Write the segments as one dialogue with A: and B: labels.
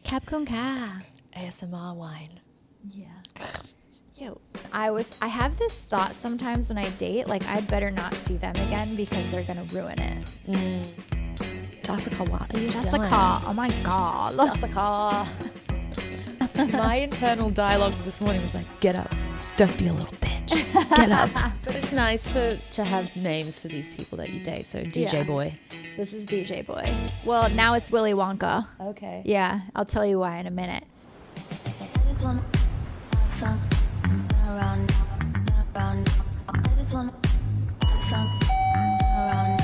A: Capcom Ka.
B: ASMR wine.
A: Yeah. Yo, I have this thought sometimes when I date, like I'd better not see them again because they're gonna ruin it.
B: Jessica, what are you doing?
A: Jessica, oh my god.
B: Jessica. My internal dialogue this morning was like, get up. Don't be a little bitch. Get up. But it's nice to have names for these people that you date. So DJ Boy.
A: This is DJ Boy. Well, now it's Willy Wonka.
B: Okay.
A: Yeah, I'll tell you why in a minute.
C: I just wanna fun around. I just wanna fun around.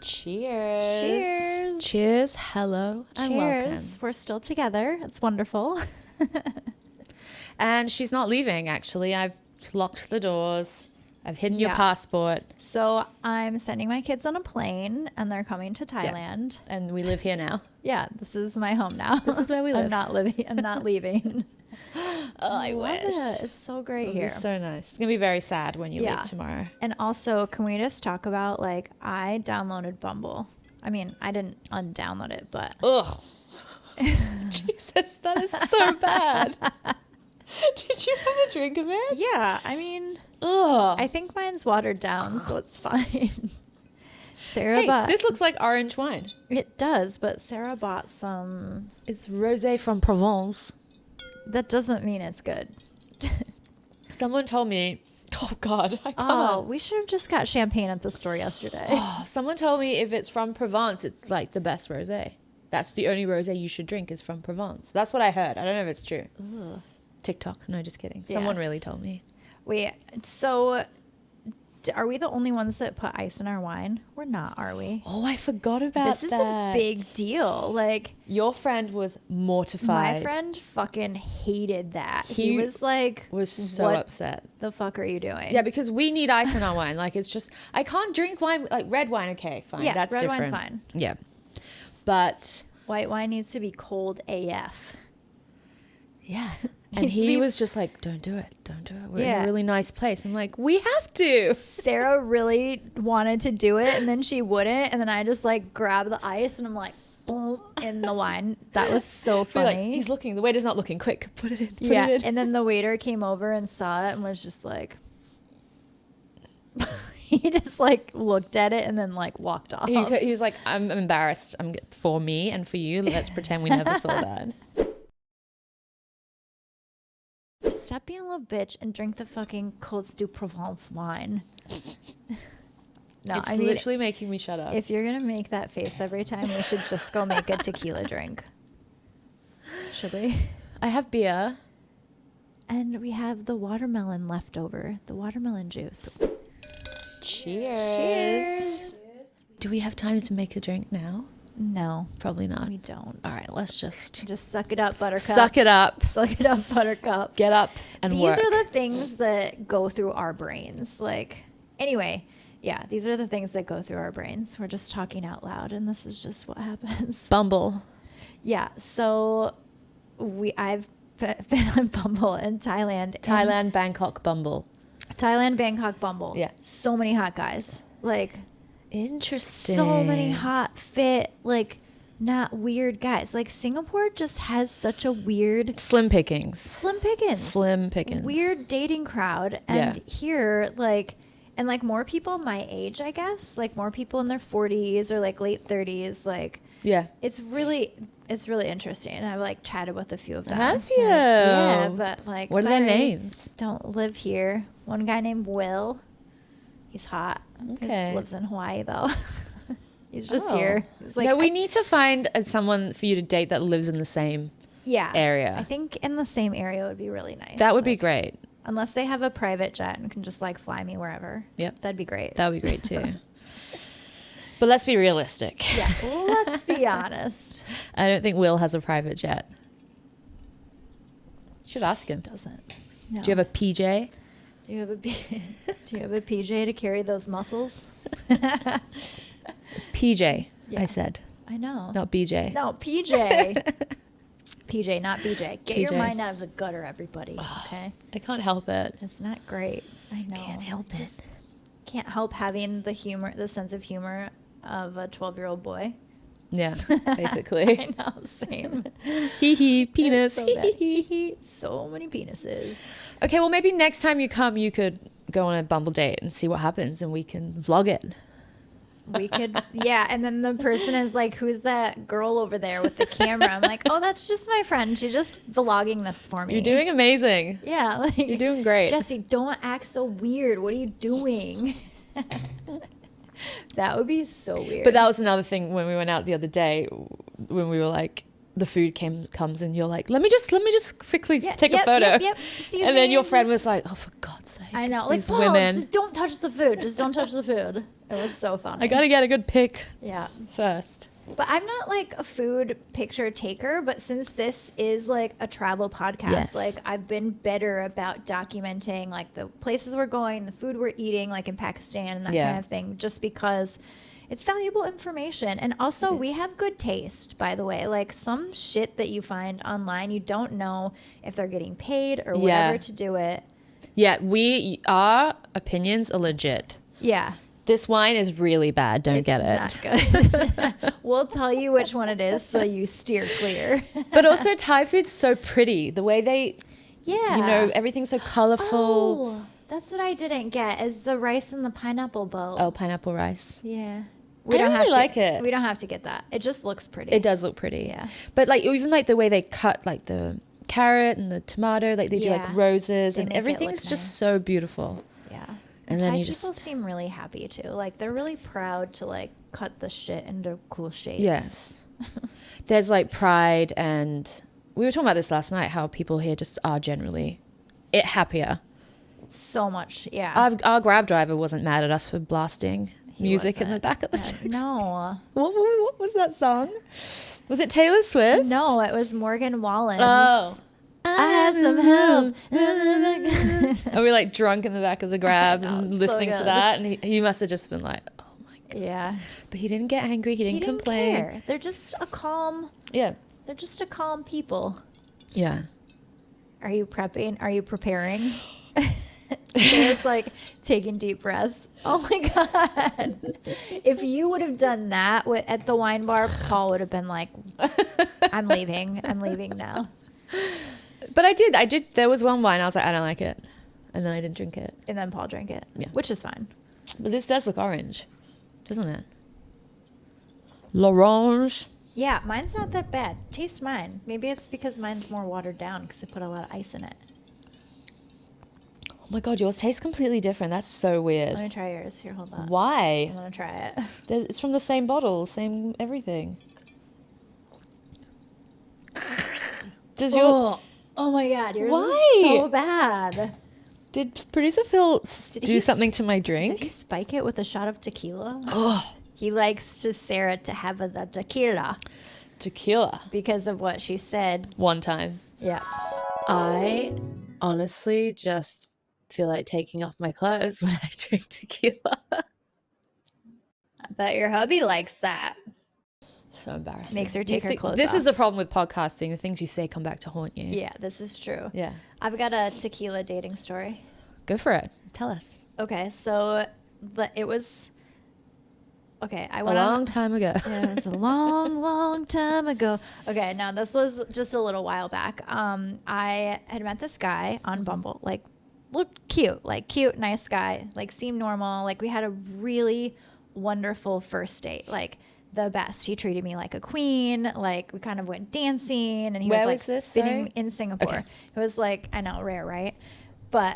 B: Cheers.
A: Cheers.
B: Cheers. Hello and welcome.
A: Cheers. We're still together. It's wonderful.
B: And she's not leaving, actually. I've locked the doors. I've hidden your passport.
A: So I'm sending my kids on a plane and they're coming to Thailand.
B: Yeah. And we live here now.
A: Yeah, this is my home now.
B: This is where we live.
A: I'm not leaving.
B: I wish.
A: It's so great
B: It'll
A: here.
B: be so nice. It's going to be very sad when you leave tomorrow.
A: And also, can we just talk about, like, I downloaded Bumble. I mean, I didn't undownload it, but...
B: Ugh. Jesus, that is so bad. Did you have a drink of it?
A: Yeah, I mean...
B: Ugh.
A: I think mine's watered down, so it's fine. Sarah bought...
B: This looks like orange wine.
A: It does, but Sarah bought some...
B: It's rosé from Provence.
A: That doesn't mean it's good.
B: Someone told me... Oh, God. I can't.
A: Oh, we should have just got champagne at the store yesterday.
B: Oh, someone told me if it's from Provence, it's like the best rosé. That's the only rosé you should drink is from Provence. That's what I heard. I don't know if it's true.
A: Ugh.
B: TikTok. No, just kidding.
A: Yeah.
B: Someone really told me.
A: Wait, so are we the only ones that put ice in our wine? We're not, are we?
B: Oh, I forgot about
A: This is a big deal. Like,
B: your friend was mortified.
A: my friend fucking hated that. He was like,
B: was so
A: what
B: upset.
A: The fuck are you doing?
B: Yeah, because we need ice in our wine. Like, it's just, I can't drink wine, like red wine. Okay, fine.
A: Yeah,
B: That's
A: red
B: different.
A: wine's fine.
B: Yeah. But
A: White wine needs to be cold AF.
B: yeah. And he was just like, don't do it. Don't do it. We're in a really nice place. I'm like, we have to.
A: Sarah really wanted to do it and then she wouldn't. And then I just like grabbed the ice and I'm like, boom, in the wine. That was so funny.
B: Like, he's looking. The waiter's not looking. Quick, put it in. Put
A: Yeah.
B: it in.
A: And then the waiter came over and saw it and was just like, he just like looked at it and then like walked off.
B: He was like, I'm embarrassed. For me and for you. Let's pretend we never saw that.
A: Just stop being a little bitch and drink the fucking Côte du Provence wine. No,
B: It's
A: I mean,
B: literally making me shut up.
A: if you're going to make that face every time, we should just go make a tequila drink. Should we?
B: I have beer.
A: And we have the watermelon left over, the watermelon juice.
B: Cheers.
A: Cheers.
B: Do we have time to make a drink now?
A: No,
B: Probably not.
A: we don't.
B: All right, let's just
A: Suck it up, buttercup.
B: suck it up.
A: Suck it up, buttercup.
B: Get up and
A: These
B: work.
A: are the things that go through our brains. Like, anyway, yeah, these are the things that go through our brains. We're just talking out loud, and this is just what happens.
B: Bumble.
A: Yeah, so I've been on Bumble in Thailand.
B: Thailand, Bangkok, Bumble.
A: Thailand, Bangkok, Bumble.
B: Yeah.
A: So many hot guys. Like,
B: Interesting.
A: so many hot, fit, like, not weird guys. Like, Singapore just has such a weird...
B: Slim pickings.
A: Slim pickings.
B: Slim pickings.
A: Weird dating crowd. And here, like... And, like, more people my age, I guess. Like, more people in their 40s or, like, late 30s. Like...
B: Yeah.
A: It's really interesting. And I've like chatted with a few of them.
B: Have you?
A: Yeah, but like,
B: What are their
A: sorry,
B: names?
A: Don't live here. One guy named Will. He's hot.
B: Okay.
A: He lives in Hawaii though. He's just here. He's like,
B: no, we need to find someone for you to date that lives in the same area.
A: I think in the same area would be really nice.
B: That would be great.
A: Unless they have a private jet and can just like fly me wherever.
B: Yep.
A: That'd be great.
B: That would be great too. But let's be realistic.
A: Yeah. Let's be honest.
B: I don't think Will has a private jet. Should ask him.
A: Doesn't. No.
B: Do you have a PJ?
A: Do you have a PJ to carry those muscles?
B: PJ,
A: Yeah.
B: I said.
A: I know.
B: Not BJ.
A: No, PJ. PJ, not BJ. Get your
B: PJ.
A: mind out of the gutter, everybody. Okay?
B: I can't help it.
A: It's not great. I know.
B: Can't help
A: Just can't help having the humor, the sense of humor of a 12-year-old boy.
B: Yeah, basically.
A: I know, same.
B: Hee hee, penis.
A: So bad. So many penises.
B: Okay, well, maybe next time you come, you could go on a Bumble date and see what happens, and we can vlog it.
A: We could, yeah. And then the person is like, who's that girl over there with the camera? I'm like, oh, that's just my friend. She's just vlogging this for me.
B: You're doing amazing.
A: Yeah. Like,
B: You're doing great.
A: Jessi, don't act so weird. What are you doing? That would be so weird.
B: But that was another thing when we went out the other day, when we were like, the food comes and you're like, let me just quickly take a photo.
A: Excuse
B: and then
A: me,
B: your friend was like, oh, for God's sake.
A: I know. Like,
B: these
A: Paul,
B: women.
A: just don't touch the food. Just don't touch the food. It was so funny.
B: I got to get a good pic
A: Yeah.
B: first.
A: But I'm not like a food picture taker, but since this is like a travel podcast,
B: Yes.
A: like I've been better about documenting like the places we're going, the food we're eating, like in Pakistan and that
B: Yeah.
A: kind of thing, just because it's valuable information. And also we have good taste, by the way. Like some shit that you find online, you don't know if they're getting paid or whatever
B: Yeah.
A: to do it.
B: Yeah, our opinions are legit.
A: Yeah.
B: This wine is really bad. Don't get it.
A: Not good. We'll tell you which one it is so you steer clear.
B: But also Thai food's so pretty. The way they,
A: Yeah.
B: you know, everything's so colorful.
A: Oh, that's what I didn't get is the rice and the pineapple bowl.
B: Oh, pineapple rice.
A: Yeah.
B: I don't really like it.
A: We don't have to get that. It just looks pretty.
B: It does look pretty.
A: Yeah.
B: But like even like the way they cut like the carrot and the tomato, like they do like
A: Yeah.
B: roses
A: They
B: and
A: make it
B: everything's
A: look
B: just
A: nice.
B: so beautiful.
A: Yeah.
B: And then
A: Thai
B: you
A: people
B: just
A: seem really happy too. Like they're really proud to like cut the shit into cool shapes.
B: Yes. There's like pride, and we were talking about this last night, how people here just are generally happier.
A: So much. Yeah.
B: Our Grab driver wasn't mad at us for blasting
A: He
B: music in the
A: wasn't.
B: back of the taxi.
A: No.
B: What was that song? Was it Taylor Swift?
A: No, it was Morgan Wallen's.
B: Oh.
A: I had some help.
B: And we like drunk in the back of the Grab
A: know,
B: and
A: it's so
B: listening to
A: good.
B: that, and he must have just been like, oh my God.
A: Yeah.
B: But he didn't get angry. He didn't complain.
A: care. They're just a calm people.
B: Yeah.
A: Are you prepping? Are you preparing? It's like taking deep breaths. Oh my God. If you would have done that at the wine bar, Paul would have been like, I'm leaving. I'm leaving now.
B: But I did. There was one wine I was like, I don't like it. And then I didn't drink it.
A: And then Paul drank it,
B: Yeah.
A: which is fine.
B: But this does look orange, doesn't it? L'orange.
A: Yeah, mine's not that bad. Taste mine. Maybe it's because mine's more watered down because I put a lot of ice in it.
B: Oh my God, yours tastes completely different. That's so weird.
A: Let me try yours. Here, hold on.
B: Why?
A: I'm going to try it.
B: It's from the same bottle, same everything. Does your
A: Oh my God, yours
B: Why?
A: is so bad.
B: did producer Phil
A: Did
B: do
A: he
B: something to my
A: Did
B: drink?
A: he spike it with a shot of tequila? Oh. He likes to Sarah to have the tequila
B: Tequila.
A: because of what she said.
B: One time.
A: Yeah.
B: I honestly just feel like taking off my clothes when I drink tequila.
A: I bet your hubby likes that.
B: So embarrassing.
A: Makes her take her clothes
B: This is
A: off.
B: the problem with podcasting. The things you say come back to haunt you.
A: Yeah, this is true.
B: Yeah.
A: I've got a tequila dating story.
B: Go for it. Tell us.
A: Okay, so it was... Okay, I
B: A
A: went
B: long
A: on...
B: time ago.
A: It was a long, long time ago. Okay, now this was just a little while back. I had met this guy on Bumble, like looked cute, nice guy, like seemed normal. Like we had a really wonderful first date, like the best. He treated me like a queen. Like we kind of went dancing, and he
B: Where
A: was like
B: was this?
A: spinning
B: Sorry?
A: in Singapore.
B: Okay.
A: It was like, I know, rare, right? But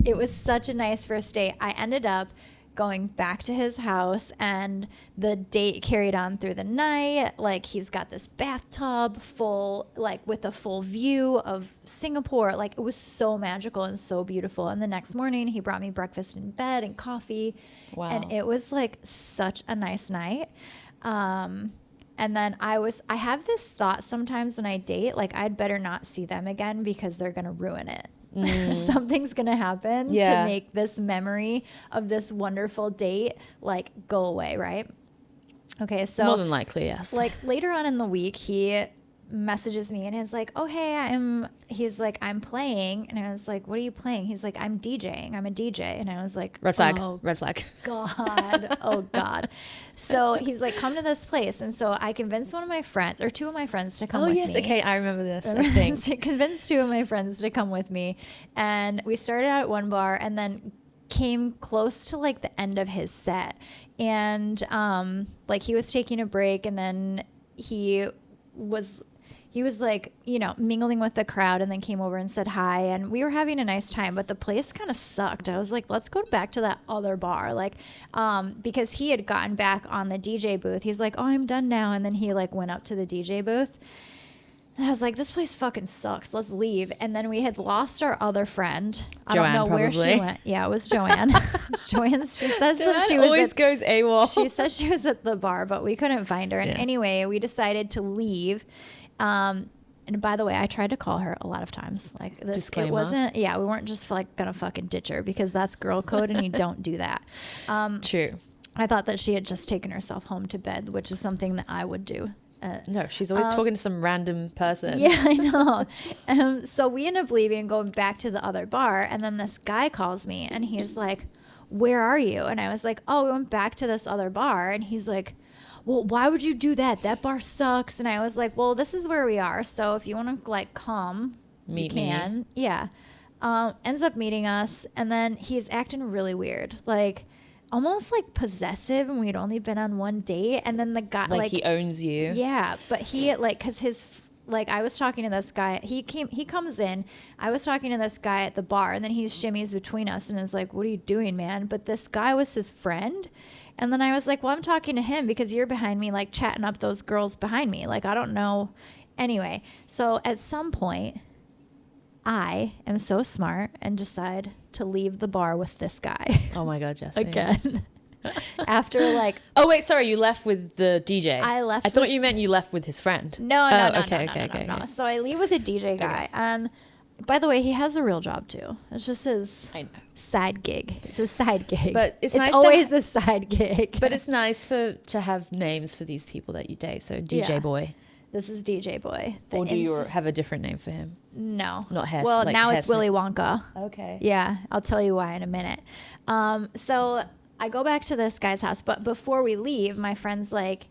A: it was such a nice first date. I ended up going back to his house, and the date carried on through the night. Like he's got this bathtub full, like with a full view of Singapore. Like it was so magical and so beautiful. And the next morning he brought me breakfast in bed and coffee.
B: Wow.
A: And it was like such a nice night. And then I have this thought sometimes when I date, like I'd better not see them again because they're going to ruin it. Something's going to happen
B: Yeah.
A: to make this memory of this wonderful date like go away, right? Okay, so
B: More than likely, yes.
A: like later on in the week, he messages me and is like, oh, hey, he's like, I'm playing. And I was like, what are you playing? He's like, I'm DJing. I'm a DJ. And I was like,
B: Red flag.
A: Oh,
B: Red flag.
A: God. Oh, God. So he's like, come to this place. And so I convinced one of my friends or two of my friends to come with me. Oh, yes.
B: Okay. I remember this. I think.
A: I convinced two of my friends to come with me. And we started out at one bar and then came close to like the end of his set. And like he was taking a break and then he was like, you know, mingling with the crowd and then came over and said hi and we were having a nice time, but the place kind of sucked. I was like, let's go back to that other bar. Like, because he had gotten back on the DJ booth. He's like, oh, I'm done now. And then he like went up to the DJ booth. And I was like, this place fucking sucks. Let's leave. And then we had lost our other friend. I don't know where she went. Yeah, it was Joanne. Joanne, she says that she was
B: always goes AWOL.
A: She said she was at the bar, but we couldn't find her. And anyway, we decided to leave. And by the way, I tried to call her a lot of times. Like this,
B: disclaimer.
A: It wasn't, we weren't just like gonna fucking ditch her because that's girl code and you don't do that.
B: True.
A: I thought that she had just taken herself home to bed, which is something that I would do.
B: No, she's always talking to some random person.
A: Yeah, I know. So we end up leaving and going back to the other bar. And then this guy calls me and he's like, where are you? And I was like, oh, we went back to this other bar. And he's like, well, why would you do that? That bar sucks. And I was like, well, this is where we are. So if you want to like come,
B: meet
A: you can.
B: Me.
A: Yeah. Ends up meeting us. And then he's acting really weird. Like, almost like possessive, and we'd only been on one date, and then the guy like
B: he owns you.
A: Yeah, but he like because his like I was talking to this guy. He comes in. I was talking to this guy at the bar, and then he shimmies between us and is like, "What are you doing, man?" But this guy was his friend, and then I was like, "Well, I'm talking to him because you're behind me, like chatting up those girls behind me. Like I don't know." Anyway, so at some point, I am so smart and decide to leave the bar with this guy.
B: Oh my God, Jessi.
A: Again. After like...
B: Oh, wait, sorry. You left with the DJ.
A: I left
B: I thought you meant you left with his friend.
A: No.
B: Okay.
A: So I leave with a DJ guy. Okay. And by the way, he has a real job too. It's just his side gig. It's a side gig.
B: But it's nice
A: always a side gig.
B: But it's nice to have names for these people that you date. So DJ Boy.
A: This is DJ Boy.
B: Or do you have a different name for him?
A: No.
B: Not Hess.
A: Well, like now it's Willy Wonka.
B: Okay.
A: Yeah, I'll tell you why in a minute. So I go back to this guy's house, but before we leave, my friend's like,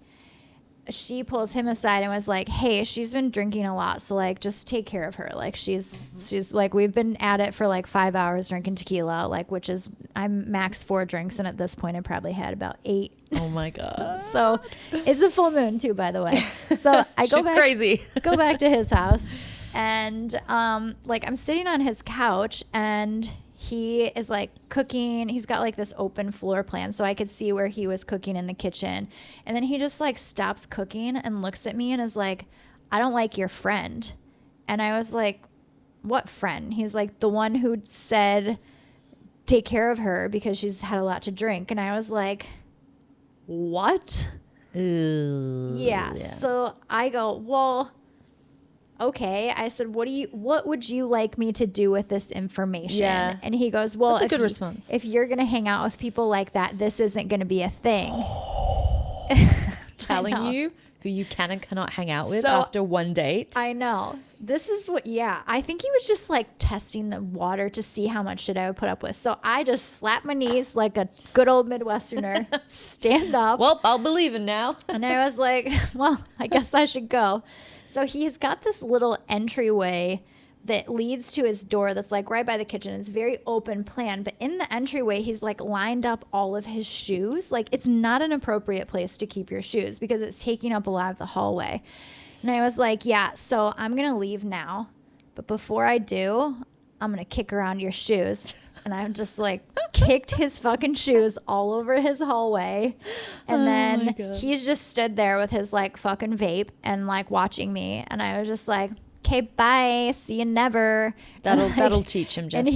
A: she pulls him aside and was like, hey, she's been drinking a lot, so like just take care of her. Like she's like, we've been at it for like 5 hours drinking tequila, like which is I'm max 4 drinks, and at this point I probably had about 8.
B: Oh my God.
A: So it's a full moon too, by the way. So I go
B: crazy.
A: Go back to his house, and like I'm sitting on his couch, and he is like cooking. He's got like this open floor plan, so I could see where he was cooking in the kitchen. And then he just like stops cooking and looks at me and is like, I don't like your friend. And I was like, what friend? He's like, the one who said take care of her because she's had a lot to drink. And I was like, what?
B: Ooh,
A: yeah. So I go, well, okay. I said, what would you like me to do with this information?
B: Yeah.
A: And he goes, well,
B: that's a good response.
A: If you're going to hang out with people like that, this isn't going to be a thing.
B: Telling you who you can and cannot hang out with after one date.
A: I know. This is I think he was just like testing the water to see how much shit I would put up with. So I just slapped my knees like a good old Midwesterner, stand up.
B: Well, I'll believe it now.
A: And I was like, well, I guess I should go. So he's got this little entryway that leads to his door that's like right by the kitchen. It's very open plan, but in the entryway, he's like lined up all of his shoes. Like it's not an appropriate place to keep your shoes because it's taking up a lot of the hallway. And I was like, yeah, so I'm going to leave now. But before I do, I'm going to kick around your shoes. And I just like kicked his fucking shoes all over his hallway. And then he's just stood there with his like fucking vape and like watching me. And I was just like, okay, bye. See you never.
B: That'll teach him, Jessi.
A: And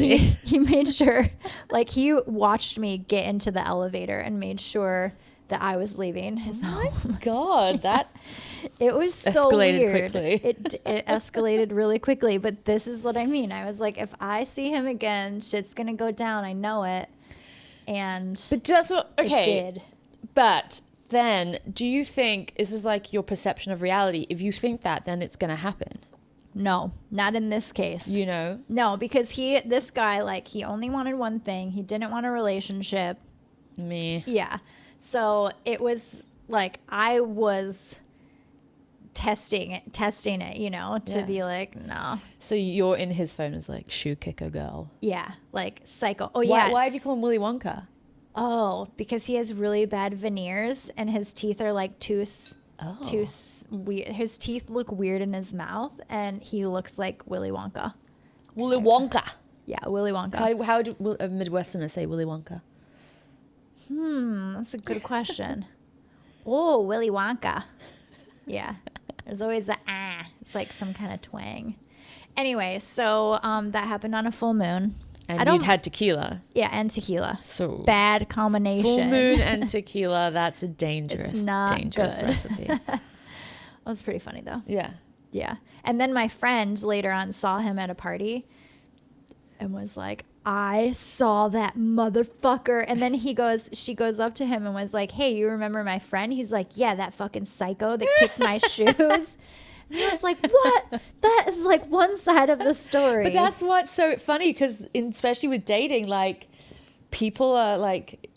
A: he made sure, like he watched me get into the elevator and made sure that I was leaving his home.
B: Oh my God, that
A: it was so
B: escalated
A: weird.
B: Quickly.
A: It escalated really quickly, but this is what I mean. I was like, if I see him again, shit's gonna go down. I know it. And
B: but just okay.
A: It did.
B: But then do you think this is like your perception of reality? If you think that, then it's going to happen.
A: No, not in this case.
B: You know?
A: No, because this guy, like, he only wanted one thing. He didn't want a relationship.
B: Me.
A: Yeah. So it was like I was testing it, you know, to be like, no.
B: So you're in his phone as like shoe kicker girl.
A: Yeah, like psycho. Oh, yeah.
B: Why do you call him Willy Wonka?
A: Oh, because he has really bad veneers and his teeth are like too weird. His teeth look weird in his mouth and he looks like Willy Wonka.
B: Willy Wonka.
A: Yeah, Willy Wonka.
B: How would a Midwesterner say Willy Wonka?
A: That's a good question. Oh, Willy Wonka. Yeah. There's always it's like some kind of twang. Anyway, so that happened on a full moon.
B: And you'd had tequila.
A: Yeah, and tequila.
B: So
A: bad combination.
B: Full moon and tequila, that's a dangerous
A: good.
B: recipe.
A: That was pretty funny though.
B: Yeah.
A: Yeah. And then my friend later on saw him at a party and was like, I saw that motherfucker. And then she goes up to him and was like, hey, you remember my friend? He's like, yeah, that fucking psycho that kicked my shoes. And I was like, what? That is like one side of the story.
B: But that's what's so funny because especially with dating, like people are like,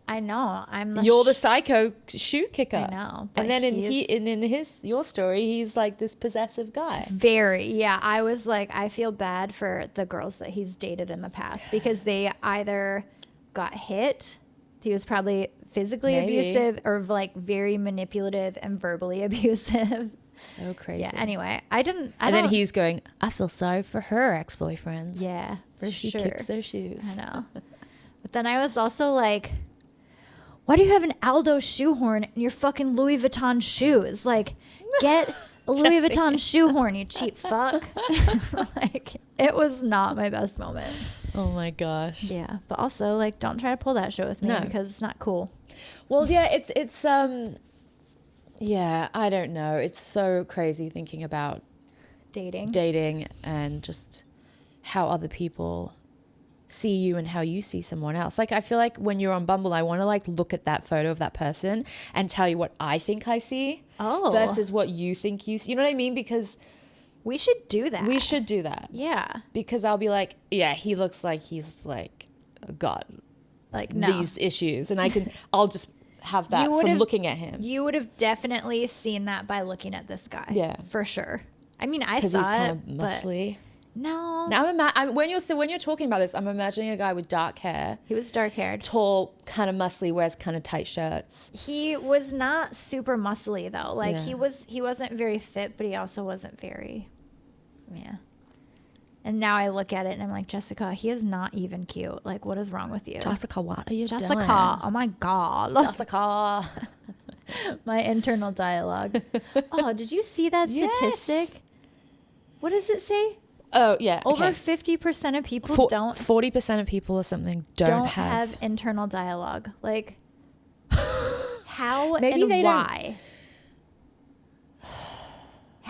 A: I know.
B: You're the psycho shoe kicker.
A: I know.
B: And then in your story, he's like this possessive guy.
A: Very. Yeah. I was like, I feel bad for the girls that he's dated in the past because they either got hit. He was probably physically abusive or like very manipulative and verbally abusive.
B: So crazy.
A: Yeah. Anyway, and
B: then he's going, I feel sorry for her ex-boyfriends.
A: Yeah, for
B: she
A: sure.
B: kicks their shoes.
A: I know. But then I was also like, why do you have an Aldo shoehorn in your fucking Louis Vuitton shoes? Like, get a Louis Vuitton shoehorn, you cheap fuck. Like, it was not my best moment.
B: Oh my gosh.
A: Yeah. But also, like, don't try to pull that shit with me because it's not cool.
B: Well, yeah, it's yeah, I don't know. It's so crazy thinking about dating and just how other people see you and how you see someone else. Like, I feel like when you're on Bumble, I want to like look at that photo of that person and tell you what I think I see versus what you think you see. You know what I mean? Because
A: we should do that.
B: We should do that.
A: Yeah.
B: Because I'll be like, yeah, he looks like he's like got
A: like
B: these issues, and I'll just have that from looking at him.
A: You would have definitely seen that by looking at this guy.
B: Yeah,
A: for sure. I mean, I saw
B: he's kind of muscly.
A: No.
B: Now when you're talking about this, I'm imagining a guy with dark hair.
A: He was dark haired,
B: tall, kind of muscly, wears kind of tight shirts.
A: He was not super muscly though. Like he wasn't very fit, but he also wasn't very, yeah. And now I look at it and I'm like, Jessica, he is not even cute. Like, what is wrong with you?
B: Jessica, what are you doing?
A: Jessica, oh my God.
B: Jessica.
A: My internal dialogue. Oh, did you see that statistic? Yes. What does it say?
B: Oh, yeah.
A: Over 50% of people
B: 40% of people or something don't have
A: internal dialogue. Like, how
B: Maybe
A: and
B: they
A: why?
B: Don't.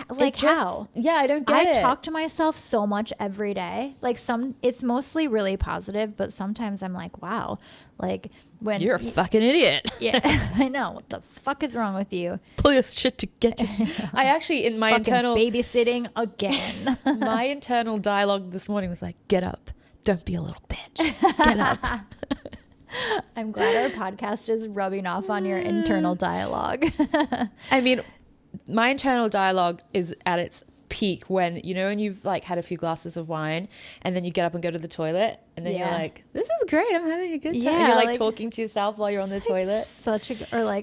A: Like how?
B: Yeah, I don't get it.
A: I talk to myself so much every day. Like it's mostly really positive, but sometimes I'm like, wow, like when
B: you're a fucking idiot.
A: Yeah, I know. What the fuck is wrong with you?
B: Pull your shit to get you. I actually, in my internal
A: babysitting again.
B: My internal dialogue this morning was like, get up, don't be a little bitch, get up.
A: I'm glad our podcast is rubbing off on your internal dialogue.
B: I mean, my internal dialogue is at its peak when you've like had a few glasses of wine and then you get up and go to the toilet and then you're like, this is great, I'm having a good time. And you're like talking to yourself while you're on the toilet.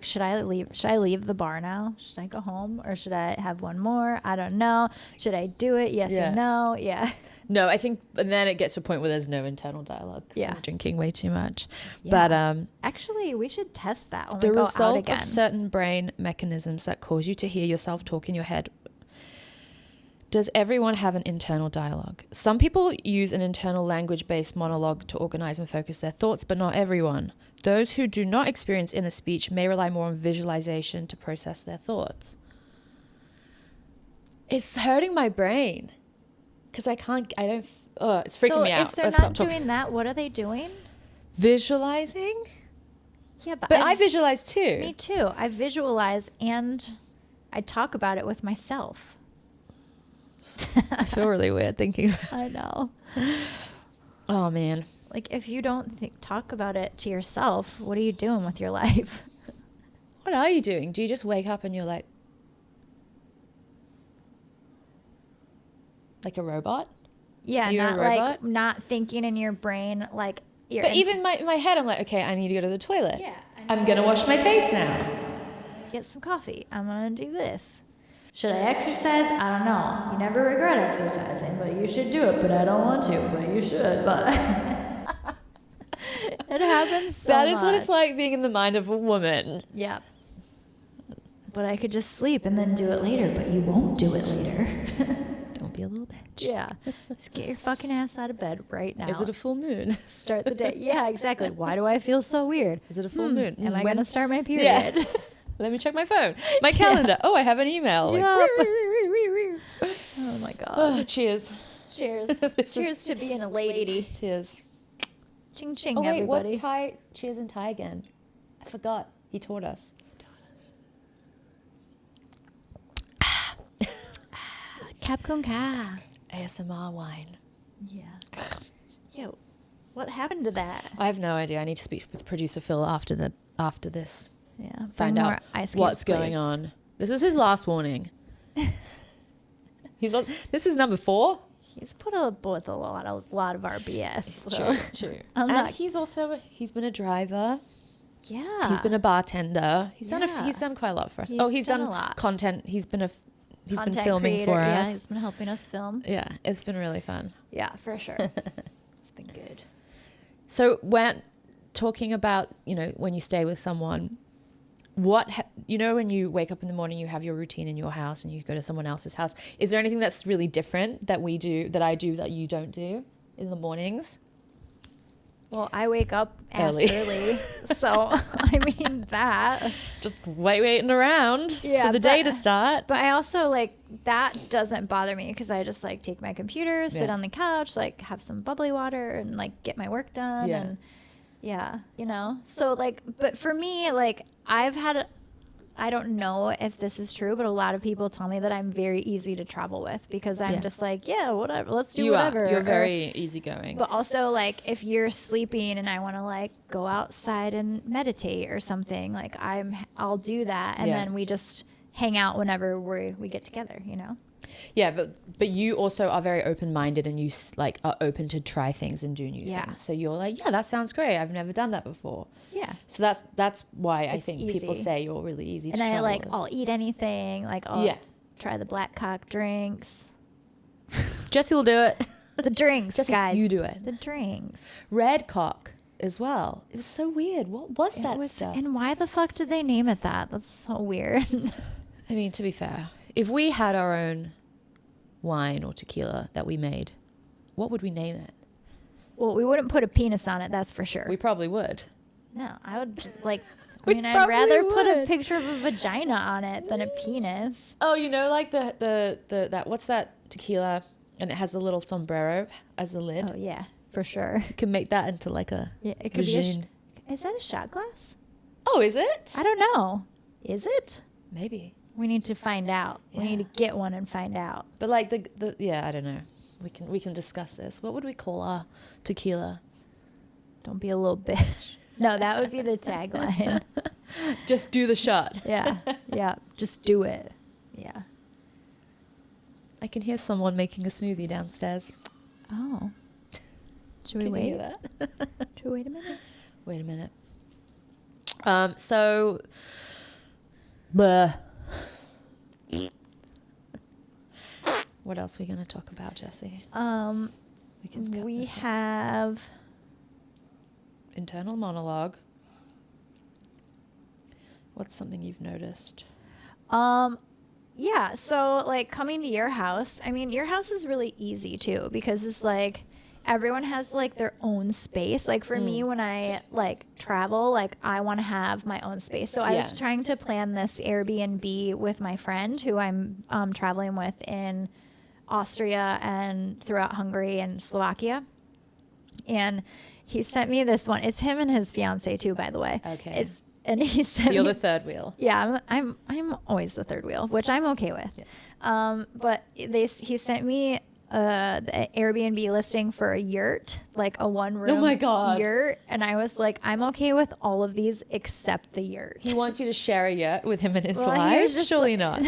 A: Should I leave the bar now? Should I go home or should I have one more? I don't know. Should I do it? Yes or no? Yeah.
B: No, I think, and then it gets to a point where there's no internal dialogue.
A: Yeah.
B: From drinking way too much.
A: Yeah.
B: But
A: actually, we should test that when
B: we
A: go out again.
B: The result of certain brain mechanisms that cause you to hear yourself talk in your head. Does everyone have an internal dialogue? Some people use an internal language-based monologue to organize and focus their thoughts, but not everyone. Those who do not experience inner speech may rely more on visualization to process their thoughts. It's hurting my brain. Because it's freaking me out.
A: If they're not doing that, what are they doing?
B: Visualizing?
A: Yeah, but
B: I visualize too.
A: Me too. I visualize and I talk about it with myself.
B: I feel really weird thinking about it.
A: I know.
B: Oh, man.
A: Like, if you don't talk about it to yourself, what are you doing with your life?
B: What are you doing? Do you just wake up and you're like a robot?
A: Yeah,
B: You're
A: not
B: a robot?
A: like not thinking in your brain, like you're
B: But even in my head, I'm like, okay, I need to go to the toilet.
A: Yeah,
B: I'm going to wash my face now.
A: get some coffee. I'm gonna do this. Should I exercise? I don't know. You never regret exercising, but you should do it. But I don't want to, but you should. But it happens so
B: That is what it's
A: much.
B: like being in the mind of a woman.
A: Yeah. But I could just sleep and then do it later, but you won't do it later.
B: Don't be a little bitch.
A: Yeah. Just get your fucking ass out of bed right now.
B: Is it a full moon?
A: Start the day. Yeah, exactly. Why do I feel so weird?
B: Is it a full moon?
A: Am I
B: When-
A: going to start my period?
B: Yeah. Let me check my phone. My calendar. Oh, I have an email. Like,
A: Yeah. Oh my God.
B: oh, cheers.
A: Cheers.
B: This
A: Cheers to being a lady.
B: Cheers.
A: Ching ching,
B: Oh, wait,
A: everybody.
B: what's Thai? Cheers in Thai again. I forgot. He taught us.
A: Capcom Ka.
B: ASMR wine.
A: Yeah. Yo, what happened to that?
B: I have no idea. I need to speak with producer Phil after this.
A: Yeah.
B: Find
A: bring more
B: out
A: ice cubes,
B: what's going
A: please.
B: on. This is his last warning. He's on. This is number 4.
A: He's put up with a lot of our BS. So.
B: True.
A: I'm
B: And
A: not-
B: he's been a driver.
A: Yeah.
B: He's been a bartender. He's
A: Yeah.
B: done quite a lot for us.
A: He's
B: He's
A: done
B: done
A: a lot.
B: content. He's been
A: Content
B: filming
A: creator.
B: for
A: Yeah,
B: us.
A: he's been helping us film.
B: Yeah, it's been really fun.
A: Yeah, for sure. It's been good.
B: So when talking about, when you stay with someone, when you wake up in the morning, you have your routine in your house and you go to someone else's house. Is there anything that's really different that I do that you don't do in the mornings?
A: Well, I wake up ass
B: Early.
A: early. So, I mean that.
B: Just waiting around
A: Yeah,
B: for the day
A: but-
B: to start.
A: But I also that doesn't bother me because I just take my computer, sit
B: Yeah.
A: on the couch, have some bubbly water and get my work done.
B: Yeah.
A: And yeah, So but for me, I've had, I don't know if this is true, but a lot of people tell me that I'm very easy to travel with because I'm
B: Yeah.
A: just yeah, whatever, let's do
B: You
A: whatever.
B: are. You're
A: Or-
B: very easygoing.
A: But also, if you're sleeping and I want to go outside and meditate or something, I'll do that, and
B: Yeah.
A: then we just hang out whenever we get together.
B: Yeah, but you also are very open-minded and you are open to try things and do new
A: Yeah.
B: things. So you're yeah, that sounds great. I've never done that before.
A: Yeah.
B: So that's why I
A: It's
B: think people
A: easy.
B: say you're really easy
A: And
B: to travel with.
A: I'll eat anything. I'll
B: Yeah.
A: try the black cock drinks.
B: Jessi will do it.
A: The drinks,
B: Jessi,
A: guys.
B: you do it.
A: The drinks.
B: Red cock as well. It was so weird. What was
A: It
B: that
A: was-
B: stuff?
A: And why the fuck did they name it that? That's so weird.
B: I mean, to be fair, if we had our own wine or tequila that we made, what would we name it?
A: Well, we wouldn't put a penis on it, that's for sure.
B: We probably would.
A: No, I would
B: We
A: I'd
B: probably
A: rather put a
B: would.
A: picture of a vagina on it than a penis.
B: Oh, that what's that tequila? And it has a little sombrero as the lid.
A: Oh yeah, for sure.
B: You can make that into a
A: Yeah, it could be.
B: vagine.
A: Is that a shot glass?
B: Oh, is it?
A: I don't know. Is it?
B: Maybe.
A: We need to find out. We need
B: Yeah.
A: to get one and find out.
B: But the yeah, I don't know. We can discuss this. What would we call our tequila?
A: Don't be a little bitch. No, that would be the tagline.
B: Just do the shot.
A: Yeah, yeah. Just do it. Yeah.
B: I can hear someone making a smoothie downstairs.
A: Oh. Should we
B: Can you hear
A: wait?
B: that?
A: Should we wait a minute?
B: Wait a minute. So, bleh. What else are we going to talk about, Jessi? can cut
A: We
B: this out.
A: have.
B: Internal monologue. What's something you've noticed?
A: Yeah, so coming to your house, I mean, your house is really easy too because it's everyone has their own space. For me, when I travel, I want to have my own space. So I was
B: Yeah.
A: trying to plan this Airbnb with my friend who I'm traveling with in Austria and throughout Hungary and Slovakia. and he sent me this one. It's him and his fiance too, by the way.
B: Okay.
A: And he sent
B: So you're
A: me,
B: the third wheel.
A: yeah, I'm always the third wheel, which I'm okay with.
B: Yeah.
A: But he sent me the Airbnb listing for a yurt, like a one room
B: Oh my God.
A: yurt, and I was like, I'm okay with all of these except the yurt.
B: He wants you to share a yurt with him and his
A: Well, he
B: wife.
A: was just
B: Surely not.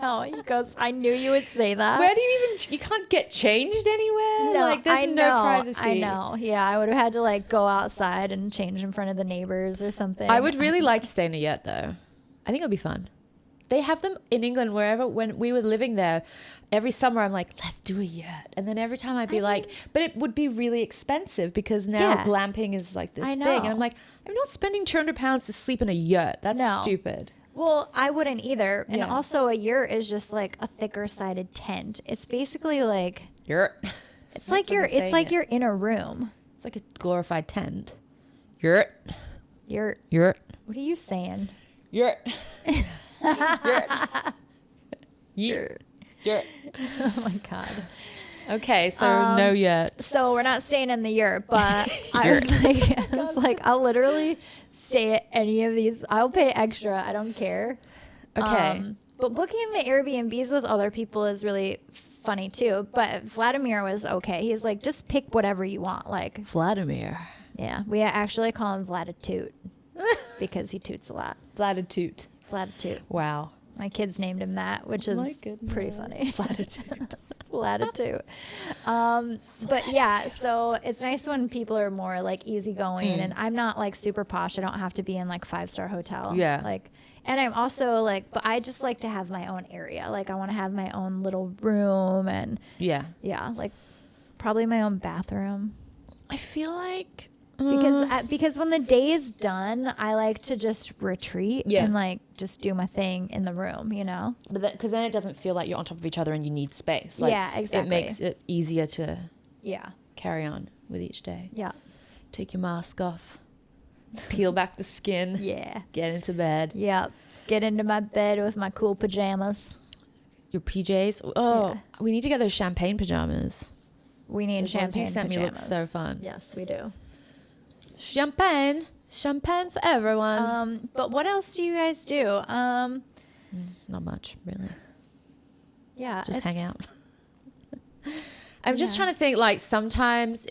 A: No, he goes, I knew you would say that.
B: Where do you even? You can't get changed anywhere.
A: No,
B: Like there's
A: I
B: no
A: know,
B: privacy.
A: I know. Yeah, I would have had to like go outside and change in front of the neighbors or something.
B: I would really like to stay in a yurt though. I think it would be fun. They have them in England wherever. When we were living there, every summer I'm like, let's do a yurt, and then every time I'd be like, but it would be really expensive because now
A: Yeah.
B: glamping is like this
A: I
B: thing,
A: know.
B: and I'm like, I'm not spending £200 to sleep in a yurt. That's
A: No.
B: stupid.
A: Well, I wouldn't either. And
B: Yeah.
A: also a yurt is just like a thicker sided tent. It's basically like
B: Yurt.
A: it's like you're you're in a room.
B: It's like a glorified tent. Yurt.
A: Yurt.
B: Yurt.
A: What are you saying?
B: Yurt. Yurt. Yurt.
A: Oh my god.
B: Okay, so no yurt.
A: So we're not staying in the yurt, but I was like, I'll literally stay at any of these. I'll pay extra. I don't care.
B: Okay.
A: But booking the Airbnbs with other people is really funny too. But Vladimir was okay. He's like, just pick whatever you want. Like,
B: Vladimir.
A: yeah, we actually call him Vladitoot because he toots a lot.
B: Vladitoot.
A: Vladitoot.
B: Wow.
A: My kids named him that, which is
B: My goodness.
A: pretty funny.
B: Vladitoot.
A: Latitude. But yeah, so it's nice when people are more like easygoing, and I'm not like super posh. I don't have to be in like 5-star hotel.
B: Yeah.
A: Like, and I'm also like, but I just like to have my own area. Like I want to have my own little room, and
B: Yeah.
A: yeah, like probably my own bathroom.
B: I feel like
A: Because when the day is done, I like to just retreat
B: Yeah.
A: and like just do my thing in the room, you know?
B: but because then it doesn't feel like you're on top of each other and you need space. Like,
A: Yeah, exactly.
B: It makes it easier to
A: Yeah.
B: carry on with each day.
A: Yeah.
B: Take your mask off, peel back the skin,
A: Yeah.
B: get into bed.
A: Yeah. Get into my bed with my cool pajamas.
B: Your PJs. Oh,
A: Yeah.
B: we need to get those champagne pajamas.
A: We need
B: Those
A: champagne
B: ones you sent me look
A: pajamas.
B: so fun.
A: Yes, we do.
B: Champagne for everyone.
A: But what else do you guys do?
B: Not much, really.
A: Yeah.
B: Just hang
A: it's-
B: out. I'm just trying to think, like, sometimes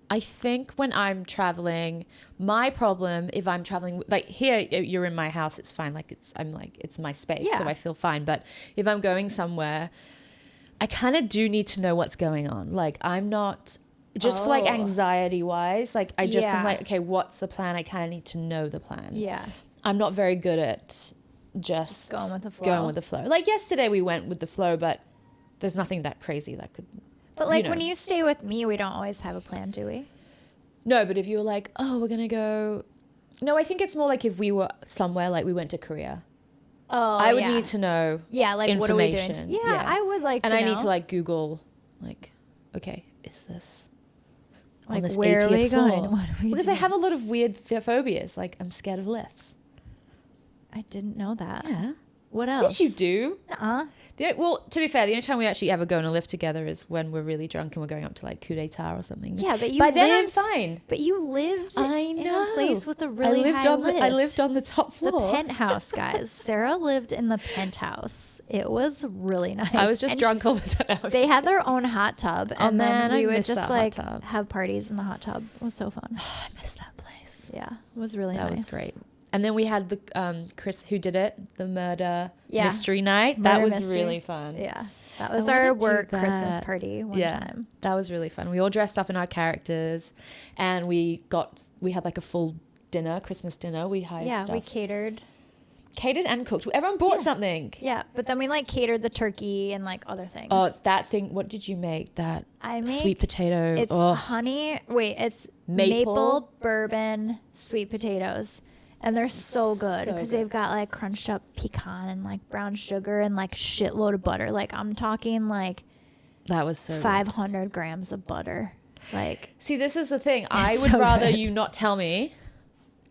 B: I think when I'm traveling, my problem, if I'm traveling, like here, you're in my house, it's fine. Like it's my space,
A: Yeah.
B: so I feel fine. But if I'm going somewhere, I kind of do need to know what's going on. Like I'm not, just for like
A: Oh.
B: anxiety wise, like I just am
A: Yeah.
B: like, okay, what's the plan? I kind of need to know the plan.
A: Yeah.
B: I'm not very good at just
A: Going with the flow.
B: Going with the flow. Like yesterday we went with the flow, but there's nothing that crazy that could.
A: But like
B: know.
A: when you stay with me, we don't always have a plan, do we?
B: No, but if you were like, oh, we're gonna go. No, I think it's more like if we were somewhere, like we went to Korea.
A: Oh,
B: I would
A: yeah.
B: need to know.
A: Yeah, like what are we doing?
B: information.
A: Yeah, I would like
B: And
A: to
B: I
A: know.
B: need to like Google, like, okay, is this on
A: Like,
B: this
A: where are
B: 80th
A: we
B: floor?
A: going? What are we
B: Because I
A: doing?
B: have a lot of weird phobias. Like I'm scared of lifts.
A: I didn't know that.
B: Yeah.
A: What else?
B: Yes, you do.
A: Well,
B: To be fair, the only time we actually ever go on a lift together is when we're really drunk and we're going up to like coup d'etat or something.
A: Yeah, but you
B: By then I'm
A: lived-
B: fine.
A: But you lived
B: I
A: in
B: know.
A: a place with a really high lift.
B: I lived on the top
A: The
B: floor.
A: penthouse, guys. Sarah lived in the penthouse. It was really nice.
B: I was just
A: And
B: drunk all the time.
A: They had their own hot tub, and
B: man,
A: then
B: I
A: we would
B: miss
A: just
B: that hot
A: like
B: tub.
A: have parties in the hot tub. It was so fun.
B: I miss that place.
A: Yeah, it was really
B: That
A: nice.
B: was great. And then we had the Chris who did it, the murder
A: Yeah.
B: mystery night. That
A: Murder
B: was
A: mystery.
B: really fun.
A: Yeah, that was
B: I
A: our
B: wanna do
A: work Christmas
B: that.
A: party one
B: Yeah,
A: time.
B: that was really fun. We all dressed up in our characters, and we had like a full dinner, Christmas dinner. We hired
A: Yeah,
B: stuff.
A: we catered.
B: Catered and cooked. Everyone bought something.
A: Yeah, but then we like catered the turkey and like other things.
B: Oh, that thing. What did you make? That
A: I make
B: sweet potato.
A: It's
B: oh,
A: honey. Wait, it's
B: Maple?
A: maple bourbon sweet potatoes. And they're so good
B: So
A: because
B: good.
A: they've got like crunched up pecan and like brown sugar and like shitload of butter. Like I'm talking like
B: that was so good.
A: 500 grams of butter. Like
B: See, this is the thing. I
A: It's
B: would
A: so
B: rather
A: good.
B: you not tell me,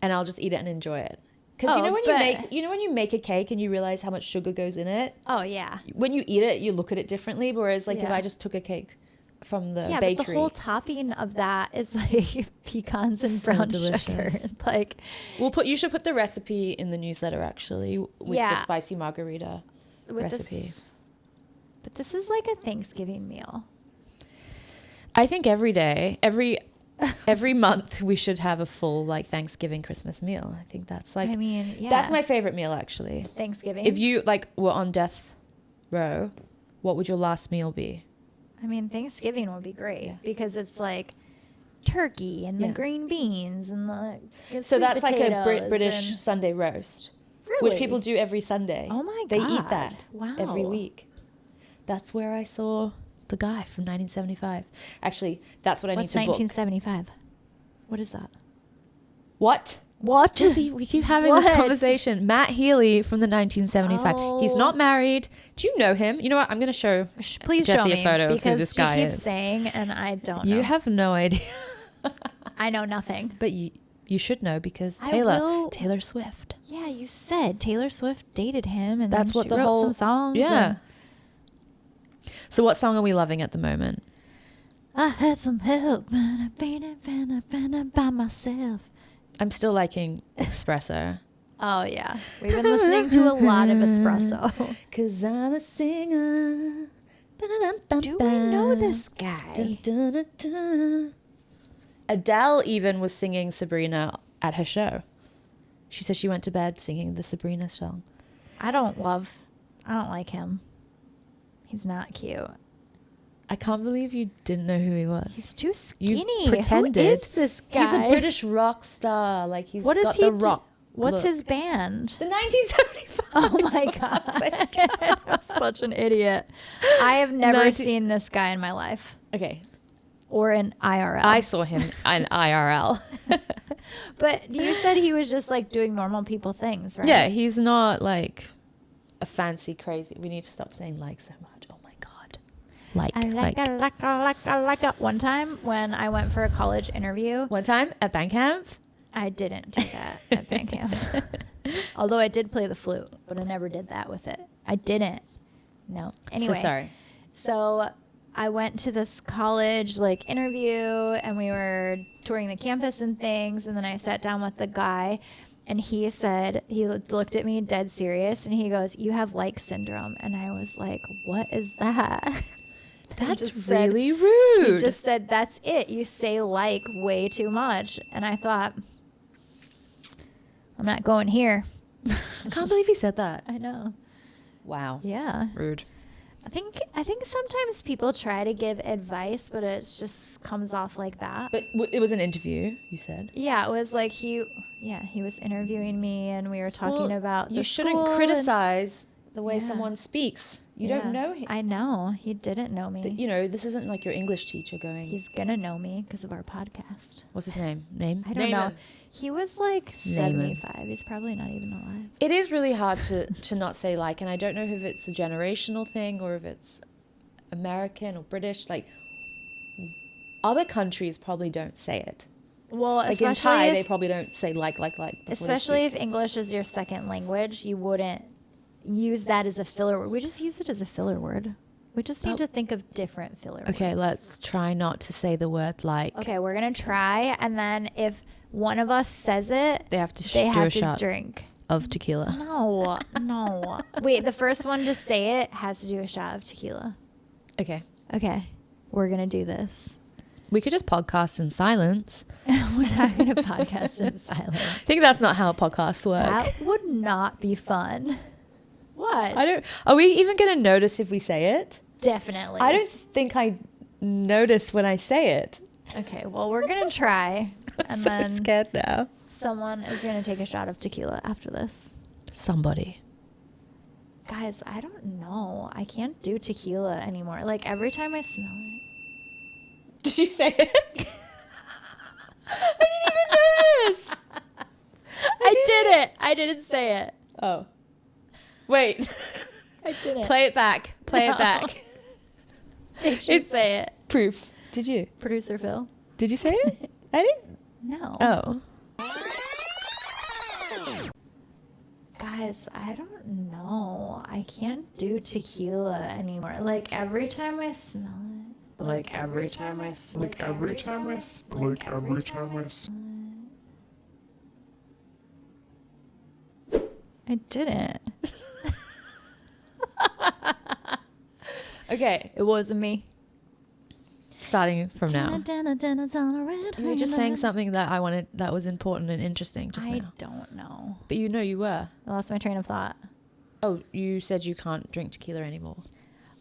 B: and I'll just eat it and enjoy it. Because
A: Oh,
B: you know when
A: but-
B: you make a cake and you realize how much sugar goes in it.
A: oh yeah,
B: When you eat it, you look at it differently. Whereas like if
A: Yeah.
B: I just took a cake from the
A: Yeah,
B: bakery.
A: but the whole topping of that is like pecans and
B: So
A: brown
B: delicious.
A: sugar. Like,
B: You should put the recipe in the newsletter actually with
A: Yeah.
B: the spicy margarita
A: with
B: recipe.
A: but this is like a Thanksgiving meal.
B: I think every day, every month we should have a full like Thanksgiving Christmas meal. I think that's like
A: I mean, yeah.
B: that's my favorite meal actually.
A: Thanksgiving.
B: If you like were on death row, what would your last meal be?
A: I mean, Thanksgiving would be great
B: Yeah.
A: because it's like turkey and the
B: Yeah.
A: green beans and the
B: So
A: sweet
B: that's like a
A: potatoes
B: British
A: and-
B: Sunday roast,
A: Really?
B: which people do every Sunday.
A: Oh my
B: They
A: God.
B: eat that every
A: Wow.
B: week. That's where I saw the guy from 1975. Actually, that's what I
A: What's
B: need to book.
A: 1975? What is that?
B: What?
A: What?
B: Jessie, we keep having this
A: What?
B: conversation. Matt Healy from the 1975. He's
A: Oh.
B: not married. Do you know him? You know what? I'm going to show
A: Please
B: Jessie
A: show
B: a
A: me
B: photo of who
A: because
B: this
A: she
B: guy
A: keeps
B: is.
A: saying and I don't know.
B: You have no idea.
A: I know nothing.
B: But you should know because
A: I
B: Taylor
A: will-
B: Swift.
A: Yeah, you said Taylor Swift dated him, and
B: That's
A: then
B: what
A: she
B: the
A: wrote
B: whole
A: some songs.
B: Yeah.
A: and
B: So what song are we loving at the moment?
A: I had some help, but I been by myself.
B: I'm still liking Espresso.
A: Oh yeah, we've been listening to a lot of espresso.
B: Cause I'm a singer.
A: Do we know this guy?
B: Dun, dun, dun, dun. Adele even was singing Sabrina at her show. She said she went to bed singing the Sabrina song.
A: I don't like him. He's not cute.
B: I can't believe you didn't know who he was.
A: He's too
B: You
A: skinny.
B: pretended.
A: Who is this guy?
B: He's a British rock star. Like he's
A: What does
B: got
A: he
B: the
A: do?
B: rock.
A: What's
B: look.
A: his band?
B: The 1975.
A: Oh my god. I'm such an idiot. I have never
B: 19
A: seen this guy in my life
B: Okay.
A: or in IRL.
B: I saw him in IRL.
A: But you said he was just like doing normal people things, right?
B: Yeah, he's not like a fancy crazy. We need to stop saying like so much. Oh my god.
A: I like it. One time when I went for a college interview,
B: One time at band camp.
A: I didn't do that at band camp. Although I did play the flute, but I never did that with it. I didn't. No. Anyway.
B: So sorry.
A: So I went to this college like interview and we were touring the campus and things. And then I sat down with the guy and he said, he looked at me dead serious and he goes, "You have like syndrome." And I was like, "What is that?"
B: That's
A: just said-
B: really rude.
A: He just said, "That's it. You say like way too much." And I thought, I'm not going here.
B: I can't believe he said that.
A: I know.
B: Wow.
A: Yeah.
B: Rude.
A: I think sometimes people try to give advice, but it just comes off like that.
B: But it was an interview, you said.
A: Yeah, it was like he was interviewing me and we were talking about
B: You
A: the
B: shouldn't
A: school
B: criticize the way
A: Yeah.
B: someone speaks. You
A: Yeah.
B: don't know him.
A: I know. He didn't know me.
B: You know, this isn't like your English teacher going,
A: He's going to know me because of our podcast.
B: what's his name? Name?
A: I don't
B: Name
A: know.
B: him.
A: He was like
B: Name him.
A: 75. He's probably not even alive.
B: It is really hard to not say like, and I don't know if it's a generational thing or if it's American or British. Like, other countries probably don't say it.
A: Well,
B: Like in
A: especially
B: Thai,
A: if,
B: they probably don't say like before they
A: especially
B: speak.
A: if English is your second language, you wouldn't use that as a filler word. We just use it as a filler word. We just need to think of different filler words.
B: Okay, let's try not to say the word like.
A: Okay, we're going to try. And then if one of us says it,
B: They have to
A: they
B: do
A: have
B: a
A: to
B: shot
A: drink.
B: of tequila.
A: No. Wait, the first one to say it has to do a shot of tequila.
B: Okay.
A: Okay, we're going to do this.
B: We could just podcast in silence.
A: We're not going to podcast in silence.
B: I think that's not how podcasts work.
A: That would not be fun. What?
B: I don't. Are we even going to notice if we say it?
A: Definitely.
B: I don't think I notice when I say it.
A: Okay, well, we're going to try.
B: I'm
A: And
B: so
A: then
B: scared now.
A: someone is going to take a shot of tequila after this.
B: Somebody.
A: Guys, I don't know. I can't do tequila anymore. Like, every time I smell it.
B: Did you say it? I didn't even notice.
A: I did it. I didn't say it.
B: Oh. Wait.
A: I didn't.
B: Play it back. Play
A: No.
B: it back.
A: Did you
B: It's-
A: say it?
B: Proof. Did you?
A: Producer Phil?
B: Did you say it? I didn't.
A: No.
B: Oh.
A: Guys, I don't know. I can't do tequila anymore. Like, every time I smell it.
D: Like every time I
A: I didn't.
B: Okay,
A: It wasn't me.
B: starting from now.
A: You
B: You were just saying something that I wanted, that was important and interesting just
A: I
B: now.
A: don't know.
B: But you know you were.
A: I lost my train of thought.
B: Oh, you said you can't drink tequila anymore.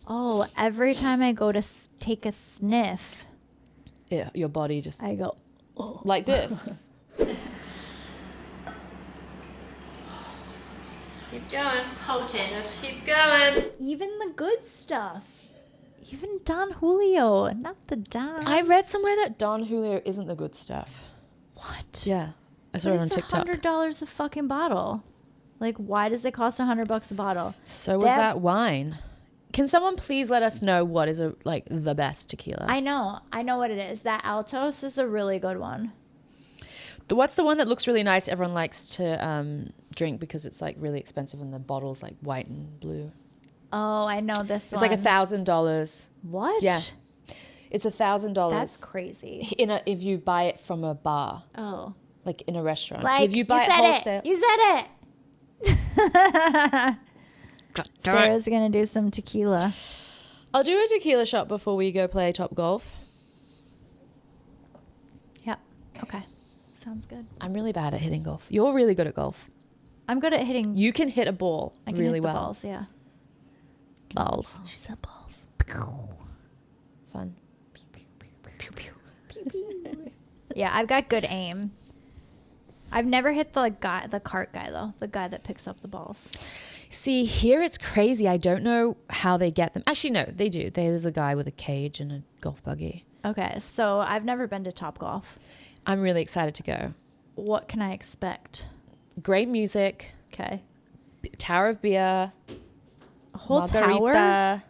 A: Oh, every time I go to take a sniff,
B: Yeah, your body just
A: I go,
B: like this. Keep going, potent. Just keep going.
A: even the good stuff. Even Don Julio, not the Don.
B: I read somewhere that Don Julio isn't the good stuff.
A: What?
B: Yeah, I saw it on
A: It's
B: TikTok.
A: $100 a fucking bottle. Like, why does it cost $100 a bottle?
B: So was that wine. Can someone please let us know what is like the best tequila?
A: I know what it is. That Altos is a really good one.
B: What's the one that looks really nice? Everyone likes to drink because it's like really expensive and the bottle's like white and blue.
A: Oh, I know this
B: It's
A: one.
B: like $1,000.
A: What?
B: Yeah, it's $1,000.
A: That's crazy.
B: If you buy it from a bar,
A: Oh.
B: like in a restaurant.
A: Like,
B: if you buy it
A: said
B: wholesale,
A: it. You said it. Sarah's going to do some tequila.
B: I'll do a tequila shot before we go play Top Golf.
A: Yep. Okay. Sounds good.
B: I'm really bad at hitting golf. You're really good at golf.
A: I'm good at hitting.
B: You can hit a ball
A: I can
B: really
A: hit the
B: well.
A: balls, yeah.
B: Balls. She said balls. Fun.
A: Yeah, I've got good aim. I've never hit the cart guy though. The guy that picks up the balls.
B: See, here it's crazy. I don't know how they get them. Actually, no, they do. There's a guy with a cage and a golf buggy.
A: Okay, so I've never been to Top Golf.
B: I'm really excited to go.
A: What can I expect?
B: Great music,
A: Okay.
B: tower of beer,
A: A whole
B: margarita,
A: tower?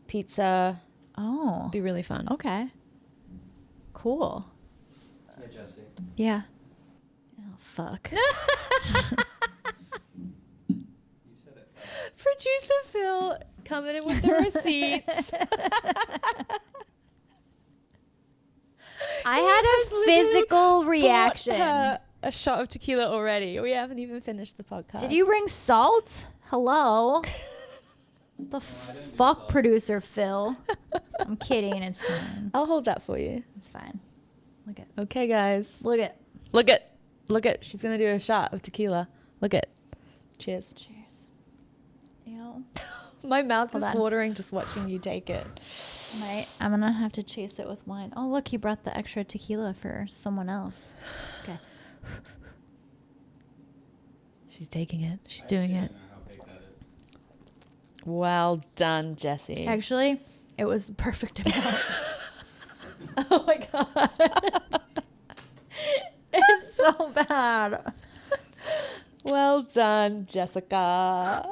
B: pizza.
A: Oh.
B: Be really fun.
A: Okay. Cool.
D: Hey, Jessi.
A: Yeah. Oh, fuck.
D: You said it.
B: Producer Phil coming in with the receipts.
A: I had a physical reaction.
B: A shot of tequila already. We haven't even finished the podcast.
A: Did you bring salt? Hello? The fuck, producer Phil. I'm kidding. It's fine.
B: I'll hold that for you.
A: It's fine. Look at.
B: Okay, guys.
A: Look at.
B: Look at. She's gonna do a shot of tequila. Look at. Cheers.
A: Cheers. Ew.
B: My mouth
A: Hold
B: is
A: on.
B: watering just watching you take it.
A: I'm gonna have to chase it with wine. Oh, look, he brought the extra tequila for someone else. Okay.
B: She's taking it. She's doing it.
D: I don't know how big that is.
B: Well done, Jessi.
A: Actually, it was the perfect amount. Oh my god. It's so bad.
B: Well done, Jessica.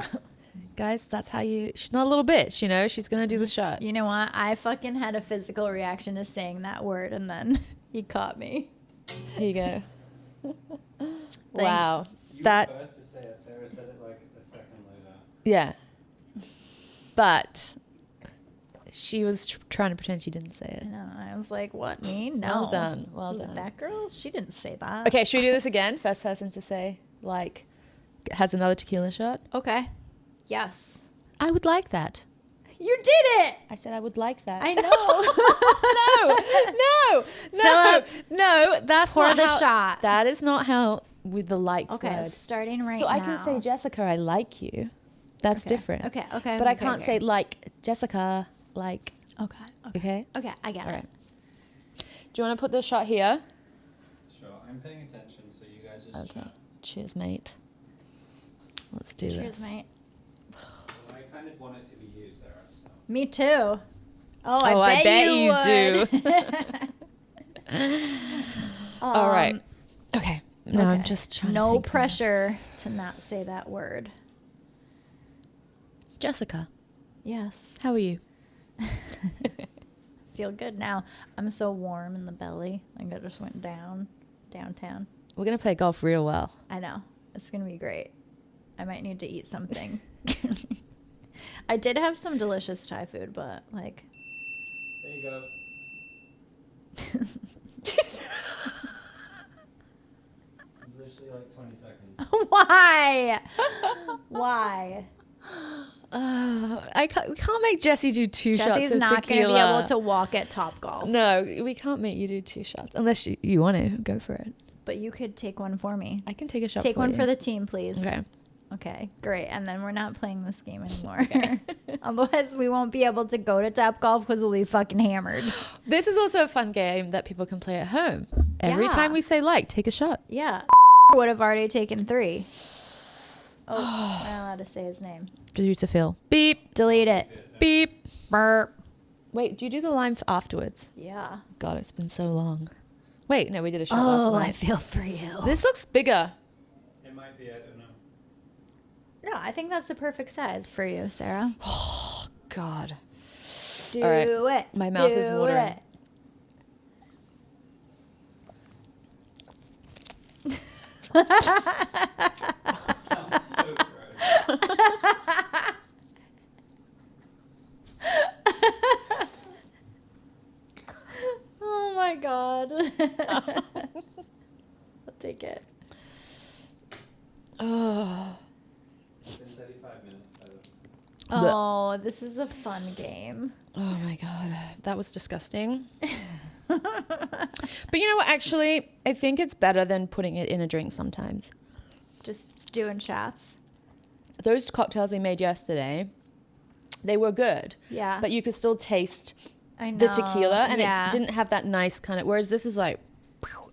B: Guys, that's how you... She's not a little bitch, you know? She's going to do the shot.
A: You know what? I fucking had a physical reaction to saying that word, and then he caught me.
B: Here you go. Wow.
D: You
B: That...
D: were first to say it. Sarah said it like a second later.
B: Yeah. But she was trying to pretend she didn't say it.
A: And I was like, what, me? No.
B: Well done. Well
A: Who,
B: done.
A: That girl? She didn't say that.
B: Okay, should we do this again? First person to say, like, has another tequila shot.
A: Okay. Yes.
B: I would like that.
A: You did it!
B: I said I would like that.
A: I know.
B: no. That's
A: Pour
B: not
A: the
B: how,
A: shot.
B: That is not how with the like
A: Okay,
B: word.
A: starting right
B: So
A: now.
B: I can say, Jessica, I like you. That's
A: Okay.
B: different.
A: Okay.
B: But I can't say like Jessica, like.
A: Okay.
B: Okay.
A: Okay, I get
B: All
A: it.
B: right. Do you want to put the shot here?
D: Sure, I'm paying attention, so you guys just
B: Okay.
D: chat.
B: Cheers, mate. Let's do
A: Cheers,
B: this.
A: mate.
D: Well, I kind of want it to be you, Sarah. So.
A: Me too. Oh,
B: I bet you
A: would.
B: All right. Okay. No, I'm
A: Okay.
B: just trying to
A: No
B: think of-
A: pressure to not say that word.
B: Jessica,
A: Yes.
B: how are you?
A: Feel good now. I'm so warm in the belly. I think I just went downtown.
B: We're going to play golf real well.
A: I know. It's going to be great. I might need to eat something. I did have some delicious Thai food, but like,
D: There you go. It's literally like 20 seconds.
A: Why? Why?
B: We can't make Jessi do 2 shots
A: Jesse's
B: of
A: not going to
B: tequila.
A: be able to walk at Topgolf.
B: No, we can't make you do 2 shots unless you want to go for it.
A: But you could take one for me.
B: I can take a shot.
A: Take
B: for
A: one
B: you.
A: for the team, please.
B: Okay.
A: Okay, great. And then we're not playing this game anymore. Otherwise, we won't be able to go to Topgolf because we'll be fucking hammered.
B: This is also a fun game that people can play at home. Every
A: Yeah.
B: time we say take a shot.
A: Yeah. Would have already taken 3. Oh, I'm not allowed to say his name.
B: Due to Phil. Beep.
A: Delete it.
B: Beep.
A: Burp.
B: Wait, do you do the lime afterwards?
A: Yeah.
B: God, it's been so long. Wait, no, we did a shot
A: Oh,
B: last
A: I
B: night.
A: feel for you.
B: This looks bigger.
D: It might be, I don't know.
A: No, I think that's the perfect size for you, Sarah.
B: God.
A: Do
B: All right.
A: it.
B: My mouth is
A: Do
B: watering.
A: it.
D: Sounds so gross.
A: Oh my god. I'll take it.
B: Oh.
D: It's been 35 minutes, by the way.
A: Oh, this is a fun game.
B: Oh my God. That was disgusting. But you know what? Actually, I think it's better than putting it in a drink sometimes.
A: Just doing shots.
B: Those cocktails we made yesterday, they were good.
A: Yeah.
B: But you could still taste
A: I know.
B: the tequila and
A: Yeah.
B: it didn't have that nice kind of, whereas this is like,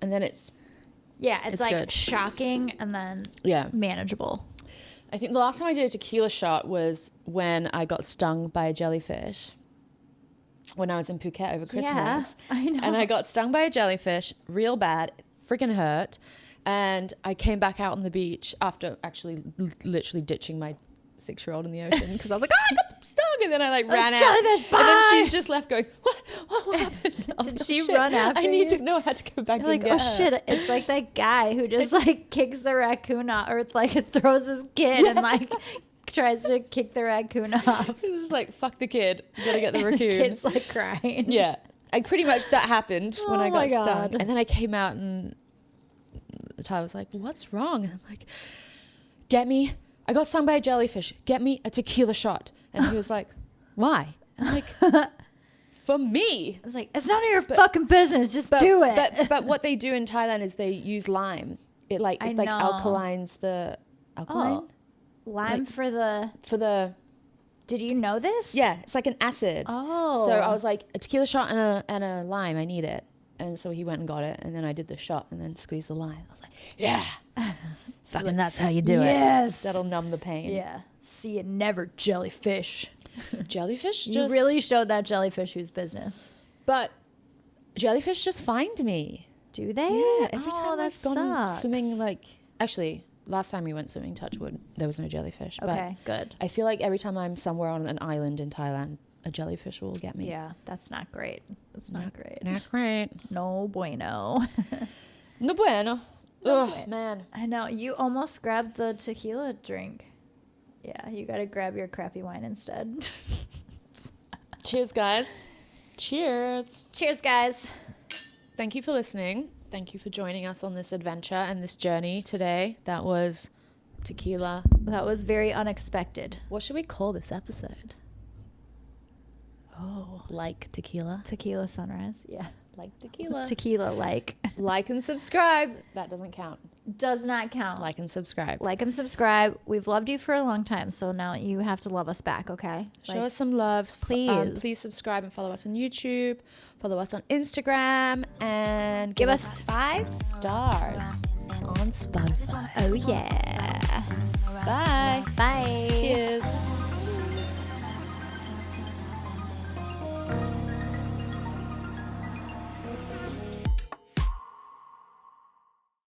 B: and then it's,
A: Yeah, it's like
B: good.
A: shocking and then
B: yeah.
A: manageable.
B: I think the last time I did a tequila shot was when I got stung by a jellyfish when I was in Phuket over Christmas.
A: Yeah, I know.
B: And I got stung by a jellyfish real bad, freaking hurt. And I came back out on the beach after actually literally ditching my 6-year-old in the ocean because I was like, oh, I got stung. And then I like ran out.
A: jellyfish,
B: And then
A: bye.
B: she's just left going, what happened? I was
A: Did
B: like,
A: she
B: shit,
A: run after
B: I need
A: you?
B: to know. I had to go back
A: You're
B: and
A: like,
B: get
A: oh
B: her.
A: shit, it's like that guy who just like kicks the raccoon off or like throws his kid and like tries to kick the raccoon off.
B: It's just like, fuck the kid. You gotta get the raccoon.
A: Kid's like crying.
B: Yeah. I pretty much that happened when
A: Oh
B: I
A: my
B: got stung.
A: God.
B: And then I came out and Tyler was like, what's wrong? And I'm like, I got stung by a jellyfish. Get me a tequila shot. And he was like, why? I'm like, for me.
A: It's like, it's none of your fucking business. Just do it.
B: But what they do in Thailand is they use lime. It like
A: I
B: it like
A: know.
B: alkalines the alkaline
A: Lime for the.
B: for the
A: Did you know this?
B: yeah, it's like an acid.
A: Oh.
B: So I was like, a tequila shot and a lime, I need it. And so he went and got it, and then I did the shot and then squeezed the lime. I was like, yeah. Fucking that's how you do it.
A: Yes.
B: That'll numb the pain.
A: Yeah. See it never, jellyfish.
B: Jellyfish
A: You
B: just
A: really showed that jellyfish whose business.
B: But jellyfish just find me.
A: Do they?
B: Yeah, every
A: Oh,
B: time
A: that
B: I've gone
A: sucks.
B: swimming, like actually last time we went swimming, touchwood, there was no jellyfish.
A: Okay,
B: But
A: good.
B: I feel like every time I'm somewhere on an island in Thailand, a jellyfish will get me.
A: Yeah, that's not great. That's not great.
B: Not great.
A: No bueno.
B: No bueno. Ugh, man.
A: I know. You almost grabbed the tequila drink. Yeah, you got to grab your crappy wine instead.
B: Cheers, guys. Cheers.
A: Cheers, guys.
B: Thank you for listening. Thank you for joining us on this adventure and this journey today. That was tequila.
A: That was very unexpected.
B: What should we call this episode?
A: Oh,
B: Like tequila.
A: tequila sunrise. Yeah.
B: Like tequila.
A: Tequila like.
B: Like and subscribe. That doesn't count.
A: Does not count.
B: Like and subscribe.
A: Like and subscribe. We've loved you for a long time, so now you have to love us back, okay?
B: Show us some love.
A: please.
B: Please subscribe and follow us on YouTube. Follow us on Instagram. And
A: Give
B: give
A: us
B: us 5 stars on Spotify.
A: Oh, yeah.
B: Bye.
A: Bye.
B: Cheers.
C: Cheers.